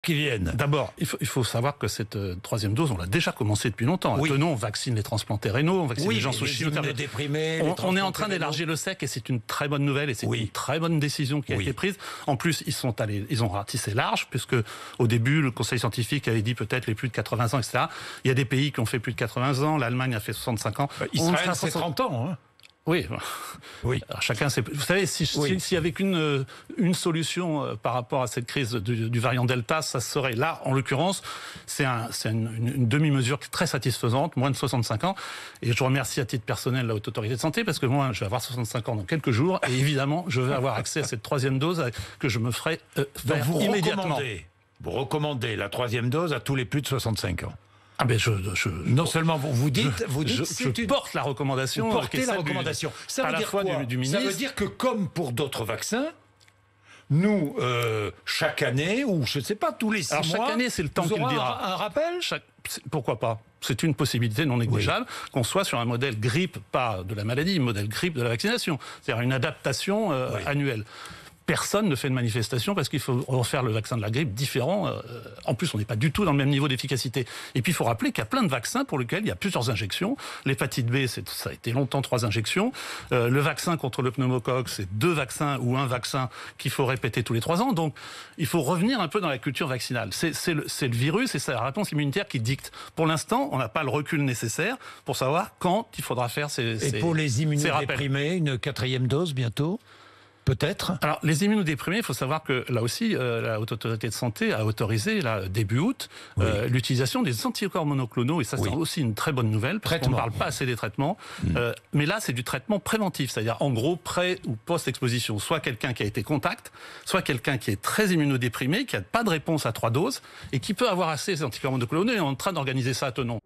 qui viennent. D'abord, il faut savoir que cette troisième dose, on l'a déjà commencé depuis longtemps. Oui. Tenon, on vaccine les transplantés rénaux, on vaccine les gens sous chimiothérapie. On est en train d'élargir le SEC et c'est une très bonne nouvelle et c'est une très bonne décision qui a été prise. En plus, ils ont ratissé large puisque au début, le conseil scientifique avait dit peut-être les plus de 80 ans, etc. Il y a des pays qui ont fait plus de 80 ans, l'Allemagne a fait 65 ans. Israël, c'est 30 ans, hein. Oui. Alors, chacun sait. Vous savez, s'il y avait qu'une solution par rapport à cette crise du variant Delta, ça serait là, en l'occurrence, c'est une demi-mesure très satisfaisante, moins de 65 ans. Et je remercie à titre personnel la Haute Autorité de Santé, parce que moi, je vais avoir 65 ans dans quelques jours, et évidemment, je vais avoir accès à cette troisième dose que je me ferai faire immédiatement. Vous recommandez la troisième dose à tous les plus de 65 ans. Ah ben non seulement vous dites, je porte la recommandation. Vous portez la recommandation. Ça veut dire quoi ? Ça veut dire que comme pour d'autres vaccins, nous, chaque année, ou je ne sais pas, tous les 6 mois... chaque année, c'est le temps qu'il dira. Un rappel ? Pourquoi pas ? C'est une possibilité non négligeable qu'on soit sur un modèle grippe, pas de la maladie, modèle grippe de la vaccination. C'est-à-dire une adaptation annuelle. Personne ne fait de manifestation parce qu'il faut refaire le vaccin de la grippe différent. En plus, on n'est pas du tout dans le même niveau d'efficacité. Et puis, il faut rappeler qu'il y a plein de vaccins pour lesquels il y a plusieurs injections. L'hépatite B, ça a été longtemps 3 injections. Le vaccin contre le pneumocoque, c'est 2 vaccins ou un vaccin qu'il faut répéter tous les 3 ans. Donc, il faut revenir un peu dans la culture vaccinale. C'est le virus et c'est la réponse immunitaire qui dicte. Pour l'instant, on n'a pas le recul nécessaire pour savoir quand il faudra faire ces Et pour les immunodéprimés, une 4e dose bientôt ? Peut-être. Alors, les immunodéprimés, il faut savoir que là aussi, la Haute Autorité de Santé a autorisé, là, début août, l'utilisation des anticorps monoclonaux, et ça, c'est aussi une très bonne nouvelle, parce qu'on ne parle pas assez des traitements. Mais là, c'est du traitement préventif, c'est-à-dire, en gros, pré- ou post-exposition. Soit quelqu'un qui a été contact, soit quelqu'un qui est très immunodéprimé, qui n'a pas de réponse à 3 doses, et qui peut avoir assez ces anticorps monoclonaux, et on est en train d'organiser ça à Tenon.